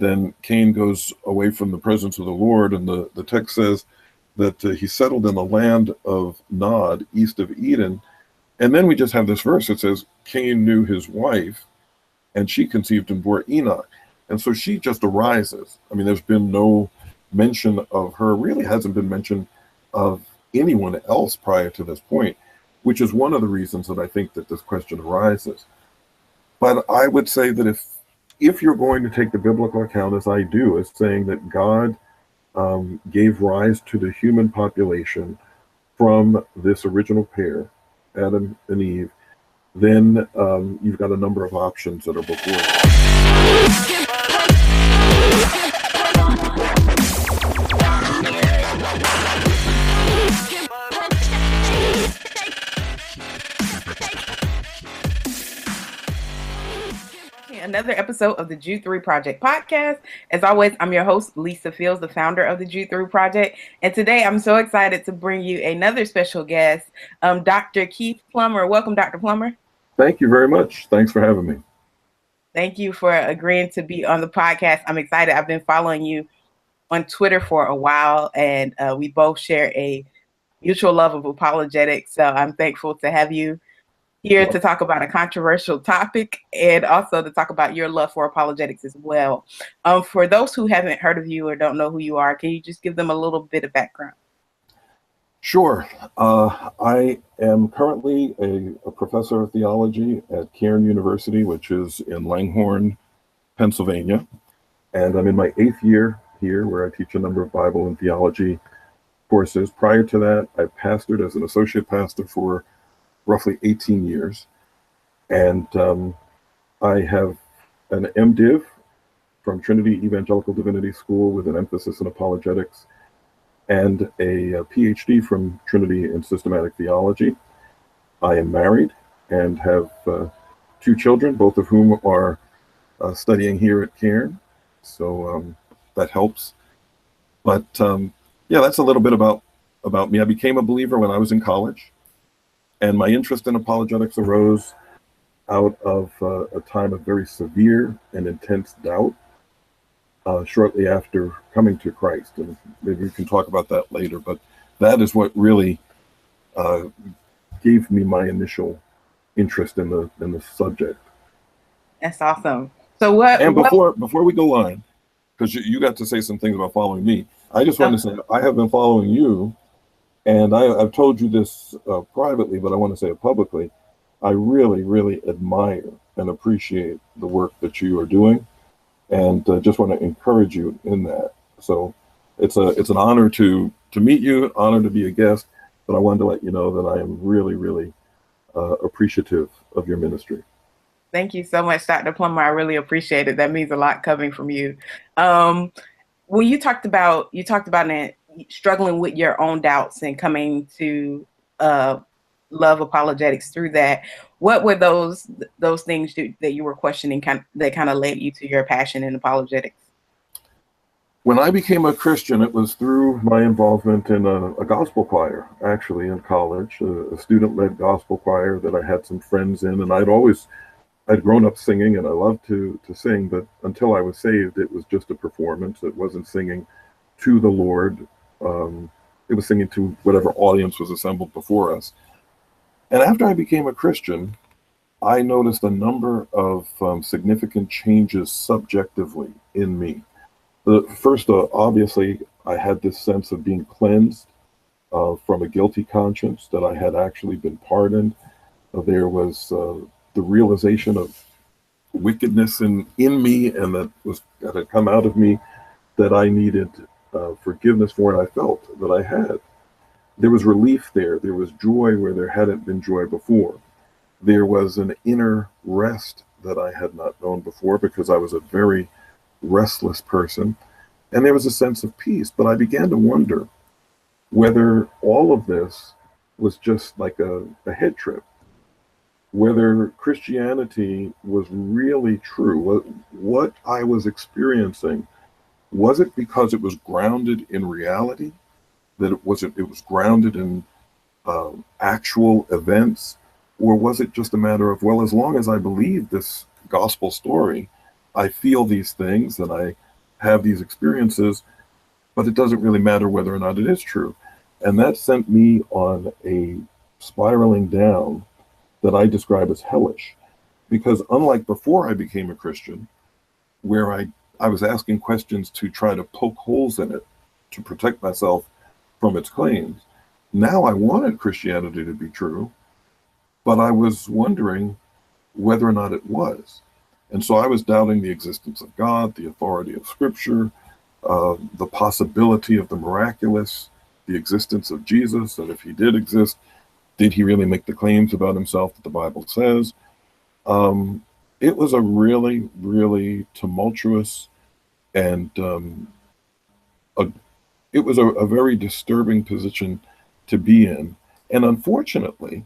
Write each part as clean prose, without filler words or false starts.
then Cain goes away from the presence of the Lord, and the text says that he settled in the land of Nod, east of Eden. And then we just have this verse that says, Cain knew his wife, and she conceived and bore Enoch. And so she just arises. I mean, there's been no mention of her, really hasn't been mention of anyone else prior to this point, which is one of the reasons that I think that this question arises. But I would say that if you're going to take the biblical account, as I do, as saying that God gave rise to the human population from this original pair, Adam and Eve, then you've got a number of options that are before you. Another episode of the Jude 3 Project podcast. As always, I'm your host, Lisa Fields, the founder of the Jude 3 Project. And today I'm so excited to bring you another special guest, Dr. Keith Plummer. Welcome, Dr. Plummer. Thank you very much. Thanks for having me. Thank you for agreeing to be on the podcast. I'm excited. I've been following you on Twitter for a while, and we both share a mutual love of apologetics. So I'm thankful to have you here to talk about a controversial topic and also to talk about your love for apologetics as well. For those who haven't heard of you or don't know who you are, can you just give them a little bit of background? Sure. I am currently a professor of theology at Cain University, which is in Langhorne, Pennsylvania. And I'm in my 8th year here, where I teach a number of Bible and theology courses. Prior to that, I pastored as an associate pastor for roughly 18 years. And I have an MDiv from Trinity Evangelical Divinity School with an emphasis in apologetics, and a PhD from Trinity in systematic theology. I am married and have 2 children, both of whom are studying here at Cairn. So that helps. But yeah, that's a little bit about me. I became a believer when I was in college. And my interest in apologetics arose out of a time of very severe and intense doubt shortly after coming to Christ. And maybe we can talk about that later, but that is what really gave me my initial interest in the subject. That's awesome. So what? And before we go on, because you got to say some things about following me, I just want to say I have been following you. And I've told you this privately, but I want to say it publicly. I really, really admire and appreciate the work that you are doing, and just want to encourage you in that. So it's an honor to meet you, honor to be a guest, but I wanted to let you know that I am really, really appreciative of your ministry. Thank you so much, Dr. Plummer. I really appreciate it. That means a lot coming from you. When you talked about it, struggling with your own doubts and coming to love apologetics through that, what were those things that you were questioning that kind of led you to your passion in apologetics? When I became a Christian, it was through my involvement in a gospel choir, actually, in college, a student-led gospel choir that I had some friends in, and I'd grown up singing, and I loved to sing, but until I was saved, it was just a performance. It wasn't singing to the Lord. It was singing to whatever audience was assembled before us. And after I became a Christian, I noticed a number of significant changes subjectively in me. The first, obviously, I had this sense of being cleansed from a guilty conscience, that I had actually been pardoned. There was the realization of wickedness in me, and that had come out of me, that I needed forgiveness for, and I felt that I had. There was relief there. There was joy where there hadn't been joy before. There was an inner rest that I had not known before, because I was a very restless person. And there was a sense of peace. But I began to wonder whether all of this was just like a head trip, whether Christianity was really true. What I was experiencing, was it because it was grounded in reality? That it was grounded in actual events? Or was it just a matter of, well, as long as I believe this gospel story, I feel these things, and have these experiences, but it doesn't really matter whether or not it is true. And that sent me on a spiraling down that I describe as hellish. Because unlike before I became a Christian, where I was asking questions to try to poke holes in it to protect myself from its claims, now I wanted Christianity to be true, but I was wondering whether or not it was. And so I was doubting the existence of God, the authority of Scripture, the possibility of the miraculous, the existence of Jesus, and if he did exist, did he really make the claims about himself that the Bible says? It was a really, really tumultuous and it was a very disturbing position to be in. And unfortunately,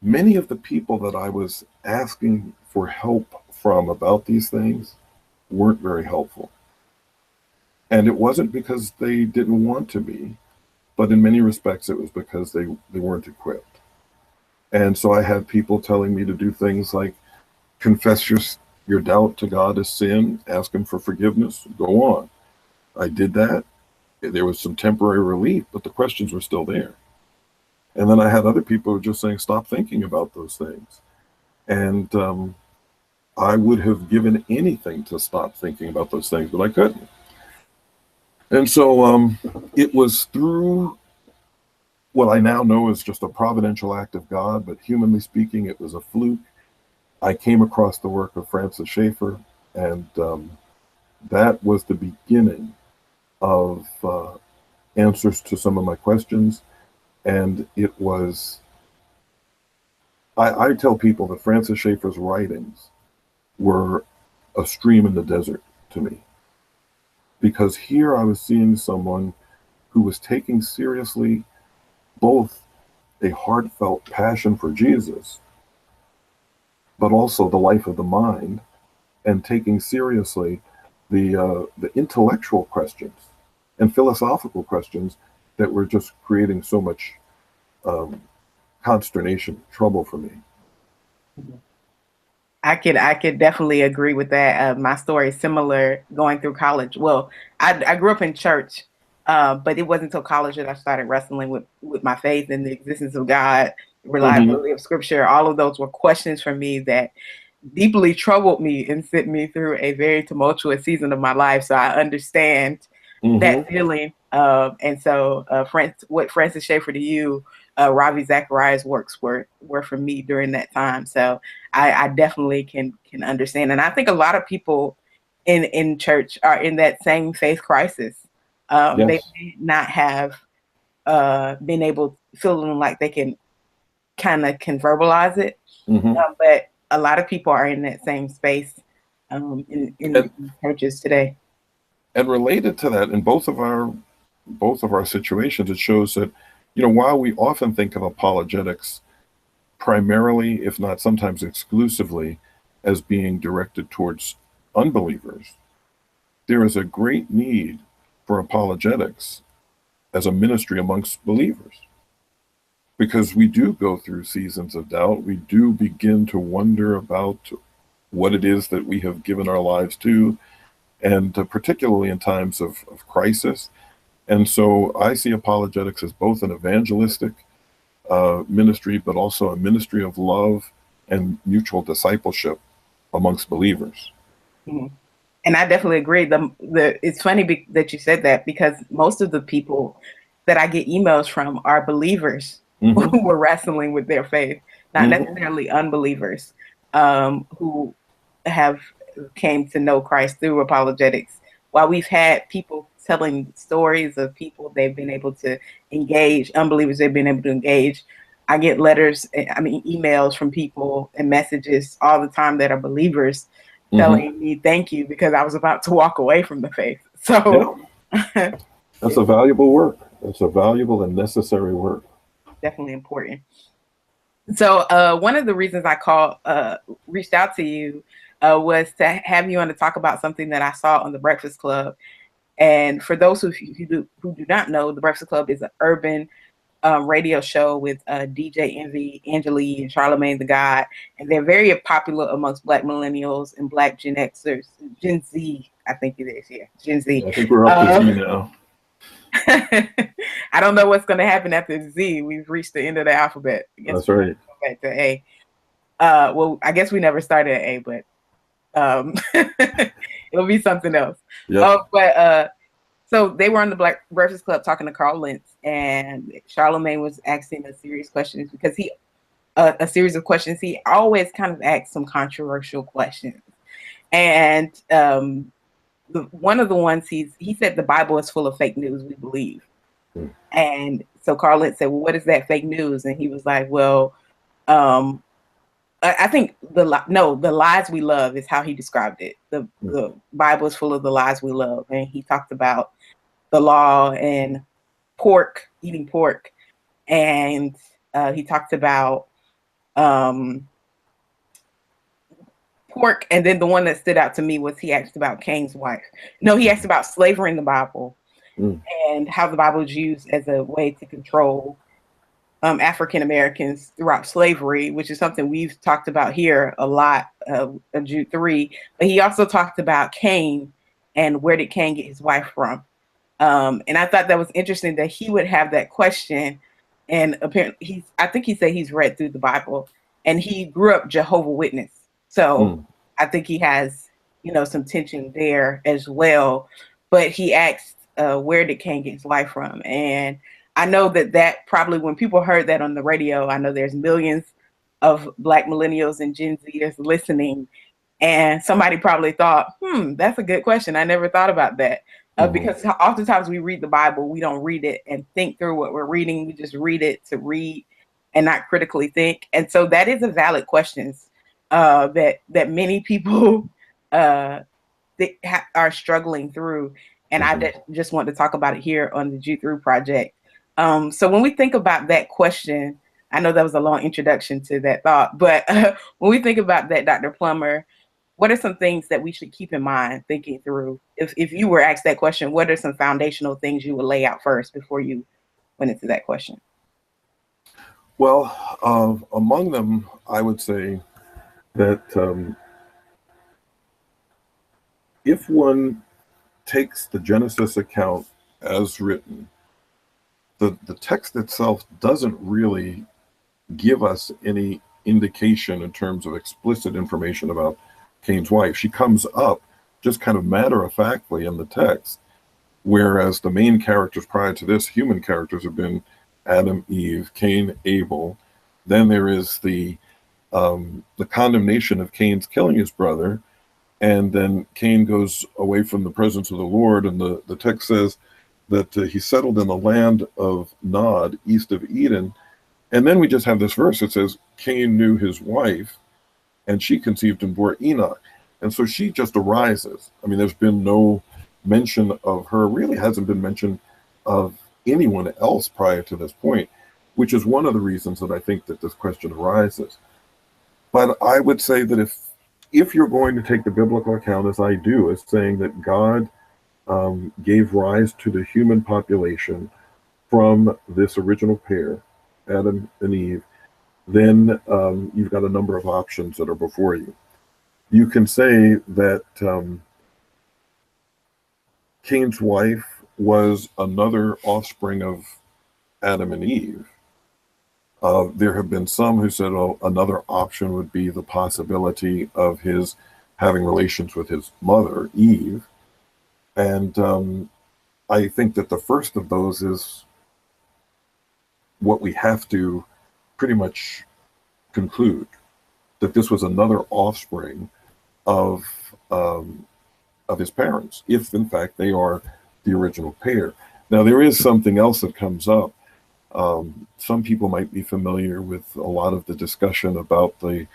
many of the people that I was asking for help from about these things weren't very helpful. And it wasn't because they didn't want to be, but in many respects, it was because they weren't equipped. And so I had people telling me to do things like confess your doubt to God as sin, ask him for forgiveness, go on. I did that. There was some temporary relief, but the questions were still there. And then I had other people who were just saying, stop thinking about those things. And I would have given anything to stop thinking about those things, but I couldn't. And so it was through what I now know is just a providential act of God, but humanly speaking, it was a fluke. I came across the work of Francis Schaeffer, and that was the beginning of answers to some of my questions. And it was, I tell people that Francis Schaeffer's writings were a stream in the desert to me. Because here I was seeing someone who was taking seriously both a heartfelt passion for Jesus, but also the life of the mind, and taking seriously the intellectual questions and philosophical questions that were just creating so much consternation, trouble for me. I could definitely agree with that. My story is similar going through college. Well, I grew up in church, but it wasn't until college that I started wrestling with my faith and the existence of God, reliability of Scripture. All of those were questions for me that deeply troubled me and sent me through a very tumultuous season of my life. So I understand that feeling. And so what Francis Schaeffer to you, Ravi Zacharias' works were for me during that time. So I definitely can understand. And I think a lot of people in church are in that same faith crisis. Yes. They may not have been able, feeling like they can verbalize it. But a lot of people are in that same space in churches today. And related to that, in both of our situations, it shows that, while we often think of apologetics primarily, if not sometimes exclusively, as being directed towards unbelievers, there is a great need for apologetics as a ministry amongst believers. Because we do go through seasons of doubt. We do begin to wonder about what it is that we have given our lives to, and particularly in times of crisis. And so I see apologetics as both an evangelistic ministry, but also a ministry of love and mutual discipleship amongst believers. And I definitely agree. It's funny that you said that, because most of the people that I get emails from are believers who were wrestling with their faith, not necessarily unbelievers who have came to know Christ through apologetics. While we've had people telling stories of people they've been able to engage, unbelievers they've been able to engage, I get emails from people and messages all the time that are believers telling me thank you because I was about to walk away from the faith. So yeah. That's a valuable work. That's a valuable and necessary work. Definitely important. So one of the reasons I reached out to you was to have you on to talk about something that I saw on the Breakfast Club. And for those who do not know, the Breakfast Club is an urban radio show with DJ Envy, Angela and Charlemagne the God, and they're very popular amongst Black millennials and Black Gen Xers, Gen Z, I think it is, yeah, Gen Z. I think we're up to Z now. I don't know what's going to happen after Z. We've reached the end of the alphabet. That's right. Go back to A. Well, I guess we never started at A, but it'll be something else. Yep. So they were on the Black Breakfast Club talking to Carl Lentz, and Charlemagne was asking a series of questions because a series of questions. He always kind of asks some controversial questions, and one of the ones he said the Bible is full of fake news, we believe. And so Carl Lentz said, well, what is that fake news? And he was like, well, I think the lies we love is how he described it. The Bible is full of the lies we love. And he talked about the law and eating pork. And he talked about pork. And then the one that stood out to me was he asked about Cain's wife. No, he asked about slavery in the Bible and how the Bible is used as a way to control African Americans throughout slavery, which is something we've talked about here a lot of Jude 3. But he also talked about Cain and where did Cain get his wife from. And I thought that was interesting that he would have that question. And apparently, I think he said he's read through the Bible, and he grew up Jehovah's Witness. So I think he has, some tension there as well. But he asked, where did Cain get his wife from? And I know that probably when people heard that on the radio, I know there's millions of Black millennials and Gen Zers listening. And somebody probably thought, that's a good question. I never thought about that. Because oftentimes we read the Bible, we don't read it and think through what we're reading. We just read it to read and not critically think. And so that is a valid question that many people are struggling through. And I just want to talk about it here on the Jude Through Project. So when we think about that question, I know that was a long introduction to that thought, but when we think about that, Dr. Plummer, what are some things that we should keep in mind thinking through? If you were asked that question, what are some foundational things you would lay out first before you went into that question? Well, among them, I would say that if one takes the Genesis account as written, the text itself doesn't really give us any indication in terms of explicit information about Cain's wife. She comes up just kind of matter-of-factly in the text, whereas the main characters prior to this, human characters, have been Adam, Eve, Cain, Abel. Then there is the condemnation of Cain's killing his brother, and then Cain goes away from the presence of the Lord, and the text says that he settled in the land of Nod, east of Eden. And then we just have this verse that says, Cain knew his wife, and she conceived and bore Enoch. And so she just arises. I mean, there's been no mention of her, really hasn't been mention of anyone else prior to this point, which is one of the reasons that I think that this question arises. But I would say that if you're going to take the biblical account, as I do, as saying that God gave rise to the human population from this original pair, Adam and Eve, then you've got a number of options that are before you. You can say that Cain's wife was another offspring of Adam and Eve. There have been some who said, oh, another option would be the possibility of his having relations with his mother, Eve. And I think that the first of those is what we have to pretty much conclude, that this was another offspring of his parents, if in fact they are the original pair. Now, there is something else that comes up. Some people might be familiar with a lot of the discussion about the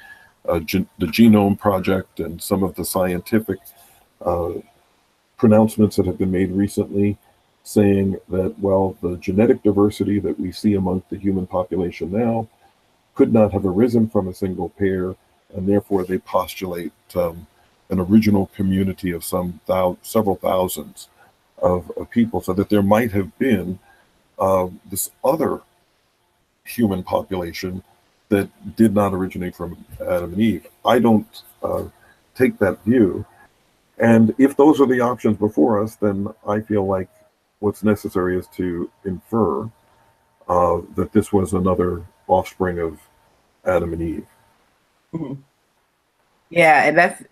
Genome Project and some of the scientific pronouncements that have been made recently, saying that, well, the genetic diversity that we see among the human population now could not have arisen from a single pair, and therefore they postulate an original community of several thousands of people, so that there might have been this other human population that did not originate from Adam and Eve. I don't take that view. And if those are the options before us, then I feel like what's necessary is to infer that this was another offspring of Adam and Eve. Mhm. Yeah, and that's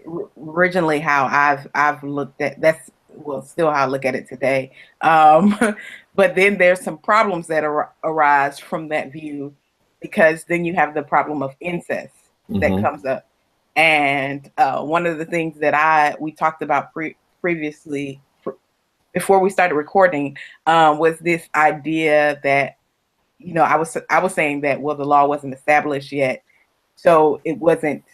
originally how I've looked at that's well still how I look at it today. Um, but then there's some problems that arise from that view because then you have the problem of incest that Mm-hmm. comes up. And one of the things that we talked about previously before we started recording was this idea that I was saying that well the law wasn't established yet, so it wasn't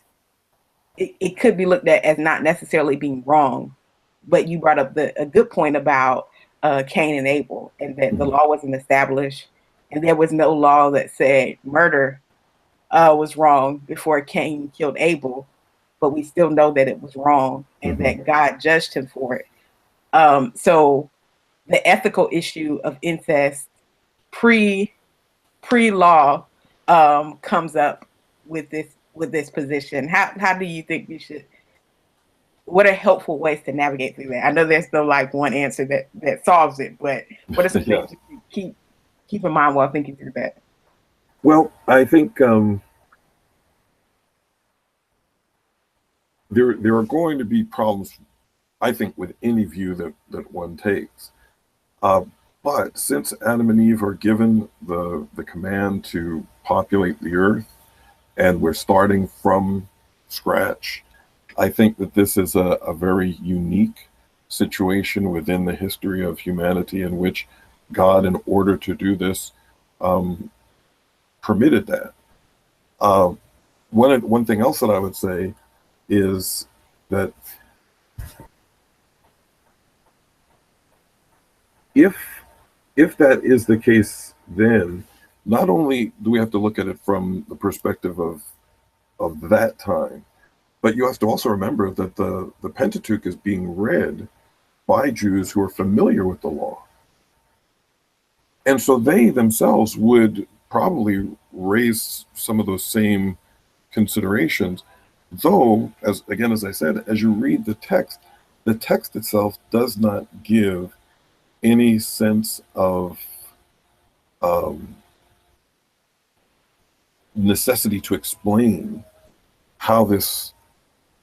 it could be looked at as not necessarily being wrong, but you brought up a good point about Cain and Abel, and that the Mm-hmm. law wasn't established, and there was no law that said murder was wrong before Cain killed Abel, but we still know that it was wrong and Mm-hmm. that God judged him for it. So the ethical issue of incest pre law comes up with this position. How do you think we should? What are helpful ways to navigate through that? I know there's no like one answer that solves it, but what are some Yeah. things you keep in mind while thinking through that? Well, I think there are going to be problems. I think with any view that one takes. Uh, but since Adam and Eve are given the command to populate the earth, and we're starting from scratch, I think that this is a very unique situation within the history of humanity in which God, in order to do this, um, permitted that. Uh, one thing else that I would say is that if if that is the case, then not only do we have to look at it from the perspective of that time, but you have to also remember that the Pentateuch is being read by Jews who are familiar with the law. And so they themselves would probably raise some of those same considerations, though, as I said, as you read the text itself does not give any sense of um, necessity to explain how this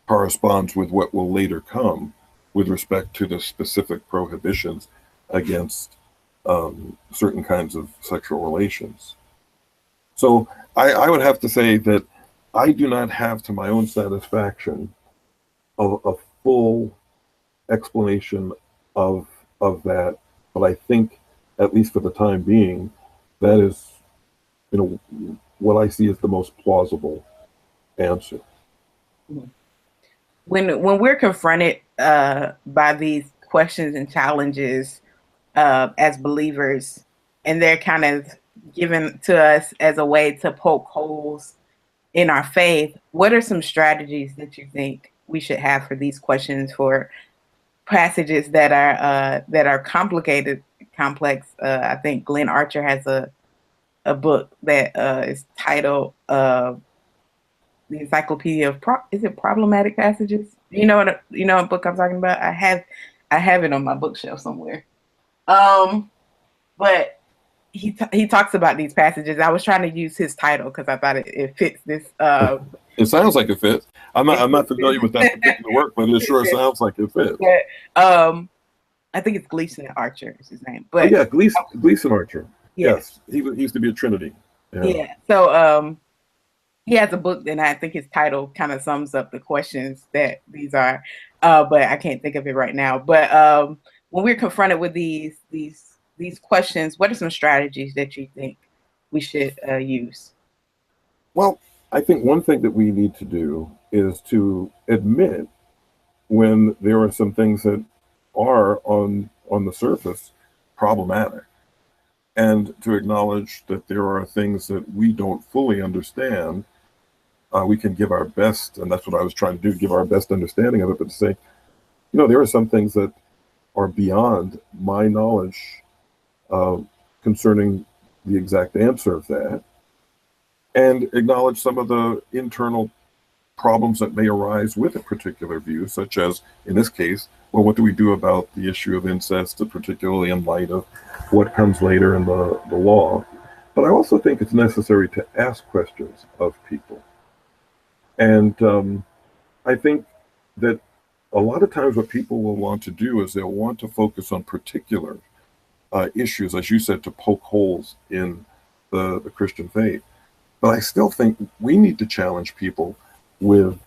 corresponds with what will later come with respect to the specific prohibitions against certain kinds of sexual relations. So I would have to say that I do not have, to my own satisfaction, a full explanation of that, but I think, at least for the time being, that is, what I see as the most plausible answer. When we're confronted by these questions and challenges as believers, and they're kind of given to us as a way to poke holes in our faith, what are some strategies that you think we should have for these questions, for passages that are complicated, complex? I think Glenn Archer has a book that is titled "The Encyclopedia of is it Problematic Passages?" You know what book I'm talking about? I have it on my bookshelf somewhere. But he talks about these passages. I was trying to use his title because I thought it fits this. It sounds like it fits. I'm not familiar with that It particular work, but it sure sounds like it fits. but, I think it's Gleason Archer is his name. Oh But yeah, Gleason Archer. yeah, Yes, he used to be at Trinity. Yeah. yeah. So he has a book, and I think his title kind of sums up the questions that these are. But I can't think of it right now. But when we're confronted with these questions, what are some strategies that you think we should use? Well, I think one thing that we need to do is to admit when there are some things that are on the surface problematic, and to acknowledge that there are things that we don't fully understand. We can give our best, and that's what I was trying to do, give our best understanding of it, but to say, there are some things that are beyond my knowledge uh, concerning the exact answer of that. and acknowledge some of the internal problems that may arise with a particular view, such as, in this case, well, what do we do about the issue of incest, particularly in light of what comes later in the law? But I also think it's necessary to ask questions of people. And I think that a lot of times what people will want to do is they'll want to focus on particular issues, as you said, to poke holes in the Christian faith. But I still think we need to challenge people with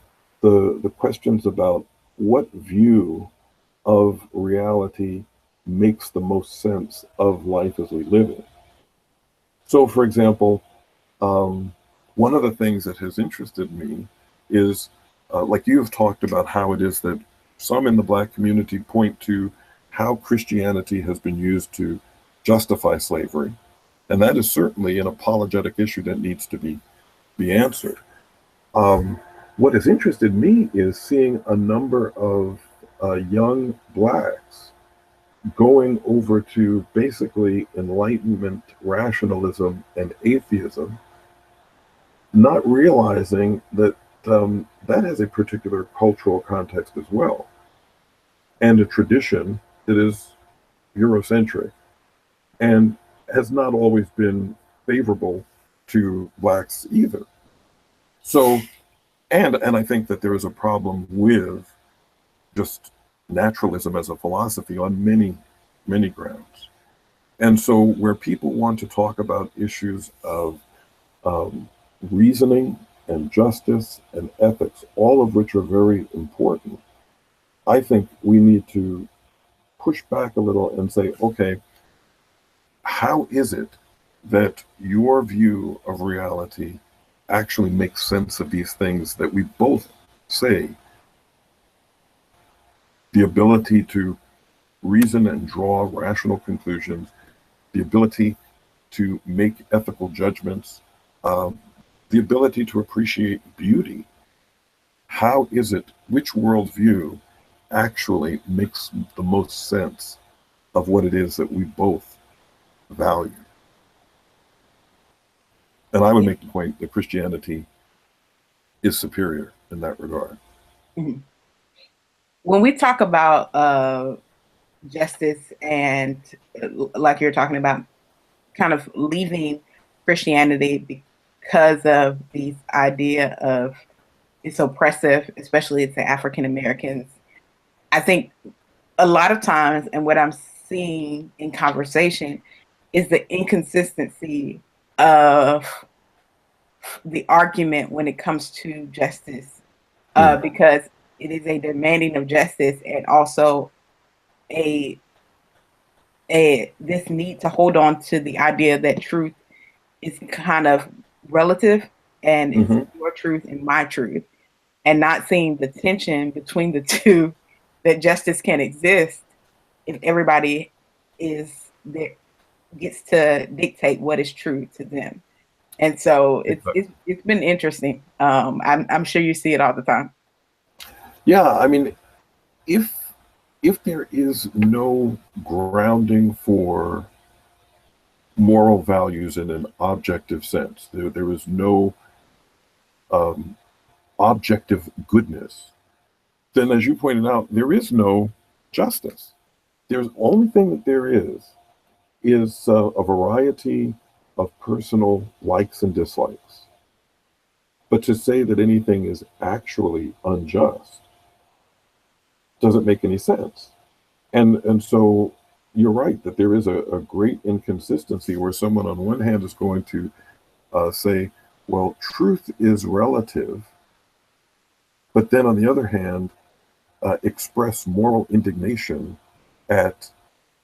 the questions about what view of reality makes the most sense of life as we live it. So, for example, one of the things that has interested me is, like you have talked about, how it is that some in the Black community point to how Christianity has been used to justify slavery. And that is certainly an apologetic issue that needs to be answered. What has interested me is seeing a number of young Blacks going over to basically Enlightenment, rationalism, and atheism, not realizing that that has a particular cultural context as well, and a tradition that is Eurocentric and has not always been favorable to Blacks either. So, and I think that there is a problem with just naturalism as a philosophy on many grounds. And so, where people want to talk about issues of reasoning and justice and ethics, all of which are very important, I think we need to push back a little and say, okay, how is it that your view of reality actually makes sense of these things that we both say? The ability to reason and draw rational conclusions, the ability to make ethical judgments, the ability to appreciate beauty. How is it, which worldview actually makes the most sense of what it is that we both value? And I would make the point that Christianity is superior in that regard. Mm-hmm. When we talk about justice and, like you're talking about, kind of leaving Christianity because of this idea of it's oppressive, especially to African Americans, I think a lot of times, and what I'm seeing in conversation, is the inconsistency of the argument when it comes to justice, because it is a demanding of justice and also a this need to hold on to the idea that truth is kind of relative, and it's your truth and my truth, and not seeing the tension between the two, that justice can exist if everybody is there, gets to dictate what is true to them. And so it's been interesting. I'm sure you see it all the time. Yeah, I mean, if there is no grounding for moral values in an objective sense, there is no objective goodness, then, as you pointed out, there is no justice. There's only thing that there is a variety of personal likes and dislikes. But to say that anything is actually unjust doesn't make any sense. And so you're right that there is a great inconsistency where someone on one hand is going to say, well, truth is relative, but then on the other hand, express moral indignation at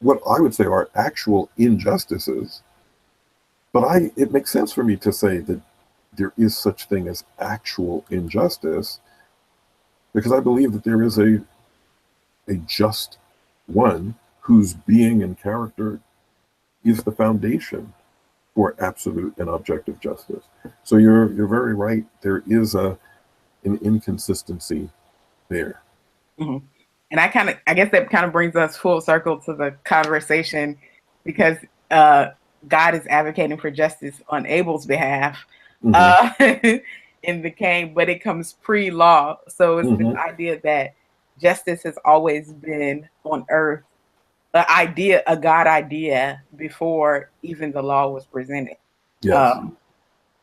what I would say are actual injustices. But it makes sense for me to say that there is such thing as actual injustice, because I believe that there is a just one whose being and character is the foundation for absolute and objective justice. So you're very right. There is an inconsistency there. Mm-hmm. And I guess that kind of brings us full circle to the conversation, because God is advocating for justice on Abel's behalf. in the Cain, but it comes pre-law. So it's this idea that justice has always been on earth, a God idea before even the law was presented. Yes.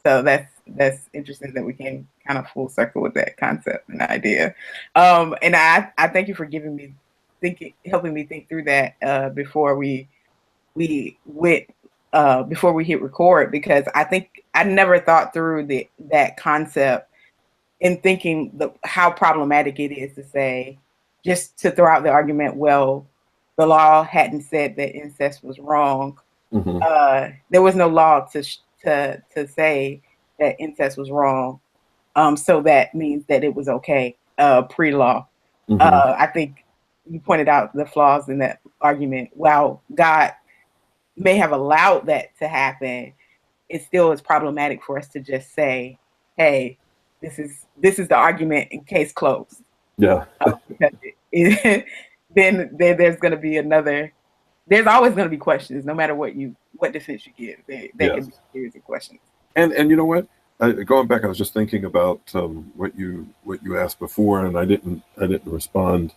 So that's interesting that we came kind of full circle with that concept and idea. And I thank you for helping me think through that before we went before we hit record, because I think I never thought through that concept in thinking how problematic it is to say, just to throw out the argument, well, the law hadn't said that incest was wrong. There was no law to say that incest was wrong. So that means that it was okay pre-law. I think you pointed out the flaws in that argument. While God may have allowed that to happen, it still is problematic for us to just say, "Hey, this is the argument in case closed." Yeah. Because then there's going to be another. There's always going to be questions, no matter what defense you give. There can be series of questions. And you know what? Going back, I was just thinking about what you asked before, and I didn't respond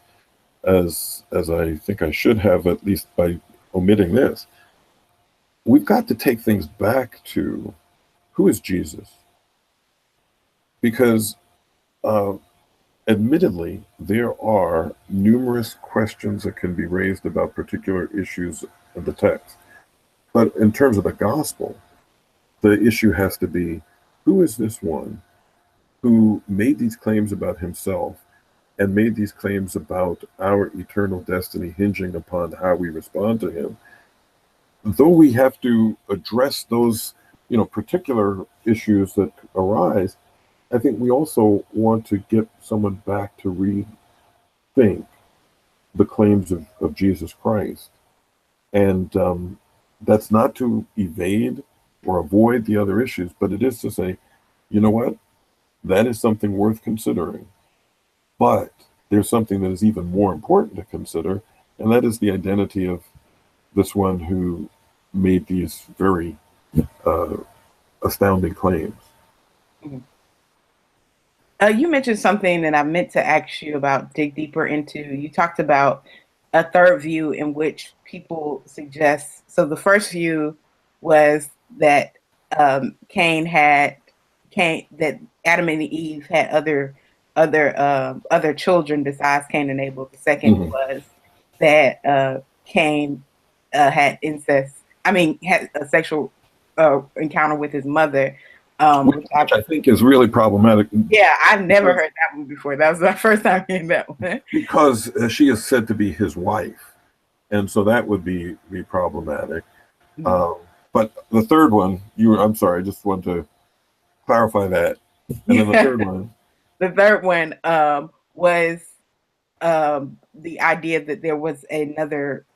as I think I should have, at least by omitting this. We've got to take things back to who is Jesus, because admittedly there are numerous questions that can be raised about particular issues of the text, but in terms of the gospel, the issue has to be, who is this one who made these claims about himself and made these claims about our eternal destiny hinging upon how we respond to him? Though we have to address those, particular issues that arise, I think we also want to get someone back to rethink the claims of Jesus Christ. And that's not to evade or avoid the other issues, but it is to say, you know what, that is something worth considering. But there's something that is even more important to consider, and that is the identity of this one who made these very astounding claims. You mentioned something that I meant to ask you about, dig deeper into. You talked about a third view in which people suggest. So the first view was that that Adam and Eve had other children besides Cain and Abel. The second was that Cain had incest. Had a sexual encounter with his mother. Which I think is really problematic. Yeah, I've never heard that one before. That was my first time hearing that one. Because she is said to be his wife, and so that would be problematic. But the third one, I'm sorry, I just want to clarify that. And then the third one. The third one was the idea that there was another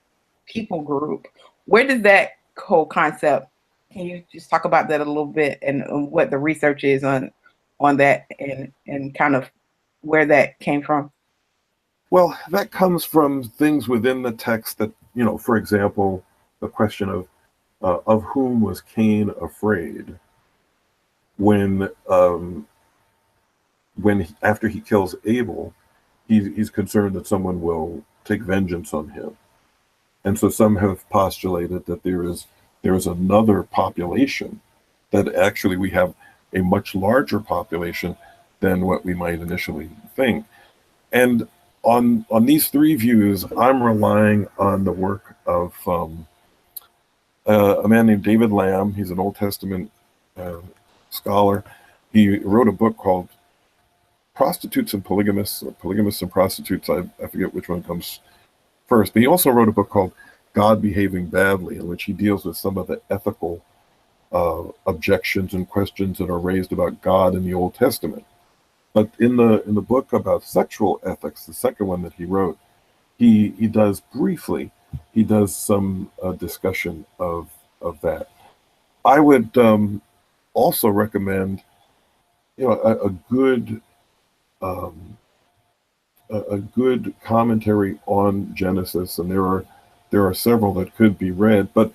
people group. Where does that whole concept? Can you just talk about that a little bit, and what the research is on that, and kind of where that came from? Well, that comes from things within the text that, for example, the question of whom was Cain afraid when after he kills Abel, he's concerned that someone will take vengeance on him. And so some have postulated that there is another population, that actually we have a much larger population than what we might initially think. And on these three views, I'm relying on the work of a man named David Lamb. He's an Old Testament scholar. He wrote a book called Prostitutes and Polygamists and Prostitutes. I forget which one comes first, but he also wrote a book called God Behaving Badly, in which he deals with some of the ethical objections and questions that are raised about God in the Old Testament. But in the book about sexual ethics, the second one that he wrote, he does briefly, he does some discussion of that. I would also recommend, a good commentary on Genesis, and there are several that could be read, but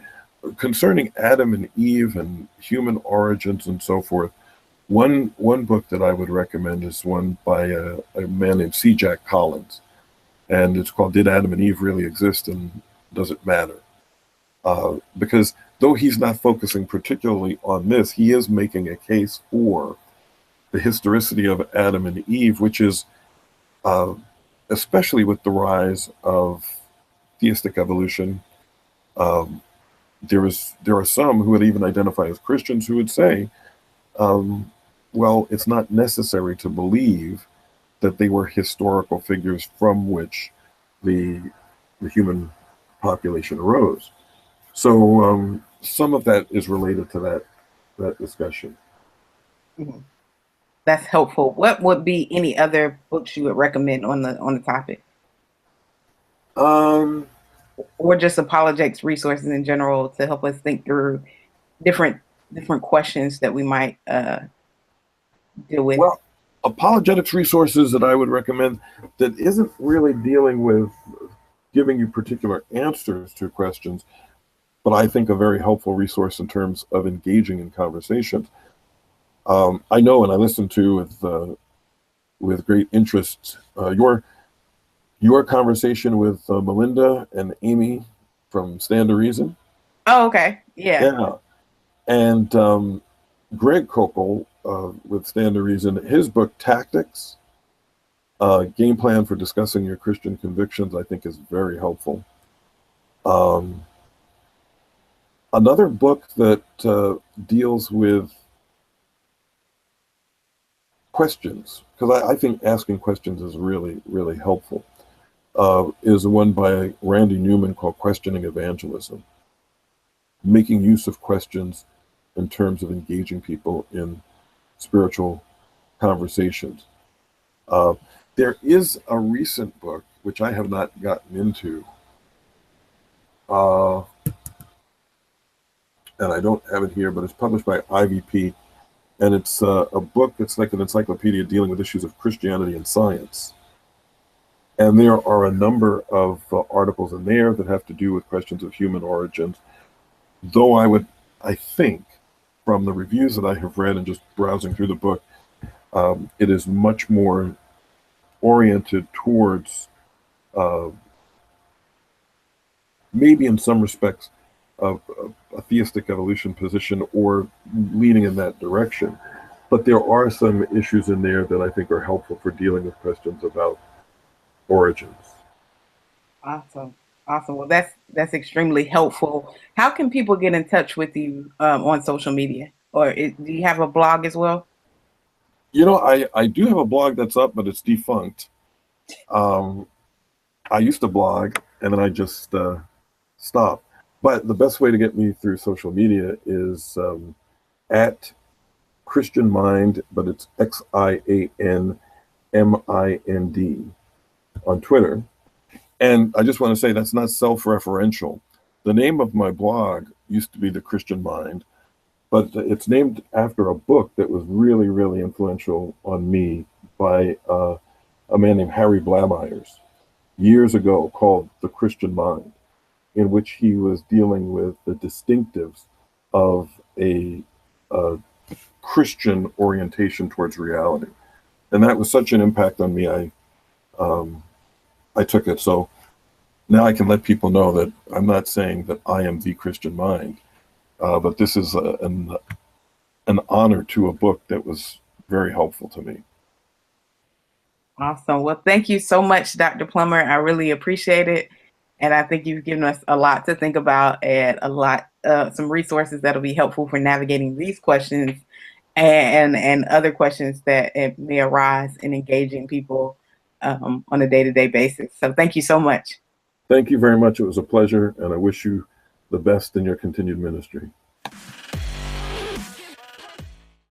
concerning Adam and Eve and human origins and so forth, One book that I would recommend is one by a man named C. Jack Collins, and it's called "Did Adam and Eve Really Exist, and Does It Matter?" Because though he's not focusing particularly on this, he is making a case for the historicity of Adam and Eve, which is uh, especially with the rise of theistic evolution. Um, there are some who would even identify as Christians who would say, um, well, it's not necessary to believe that they were historical figures from which the the human population arose. So some of that is related to that discussion. Mhm. That's helpful. What would be any other books you would recommend on the topic, Um, or just apologetics resources in general to help us think through different different questions that we might deal with? well, apologetics resources that I would recommend that isn't really dealing with giving you particular answers to questions, but I think a very helpful resource in terms of engaging in conversations. I know, and I listen to with great interest your conversation with Melinda and Amy from Stand to Reason. Oh, okay. Yeah. Yeah, and Greg Koppel with Stand to Reason, his book Tactics, Game Plan for Discussing Your Christian Convictions, I think is very helpful. Um, Another book that deals with questions, because I think asking questions is really, really helpful, is one by Randy Newman called Questioning Evangelism, making use of questions in terms of engaging people in spiritual conversations. Uh, there is a recent book, which I have not gotten into, uh, and I don't have it here, but it's published by IVP, and it's a book. It's like an encyclopedia dealing with issues of Christianity and science. And there are a number of articles in there that have to do with questions of human origins. Though I think, from the reviews that I have read and just browsing through the book, it is much more oriented towards uh, maybe in some respects of a theistic evolution position or leaning in that direction. But there are some issues in there that I think are helpful for dealing with questions about origins. Awesome. Awesome. Well, that's extremely helpful. How can people get in touch with you on social media, or do you have a blog as well? You know, I do have a blog that's up, but it's defunct. Um, I used to blog and then I just stopped. But the best way to get me through social media is at Christian Mind, but it's XIANMIND on Twitter. And I just want to say that's not self referential. The name of my blog used to be The Christian Mind, but it's named after a book that was really, really influential on me by a man named Harry Blamires years ago called The Christian Mind, in which he was dealing with the distinctives of a Christian orientation towards reality. And that was such an impact on me. Um, I took it. So now I can let people know that I'm not saying that I am the Christian mind, but this is an honor to a book that was very helpful to me. Awesome. Well, thank you so much, Dr. Plummer. I really appreciate it. And I think you've given us a lot to think about and some resources that'll be helpful for navigating these questions and other questions that may arise in engaging people on a day-to-day basis. So thank you so much. Thank you very much. It was a pleasure, and I wish you the best in your continued ministry.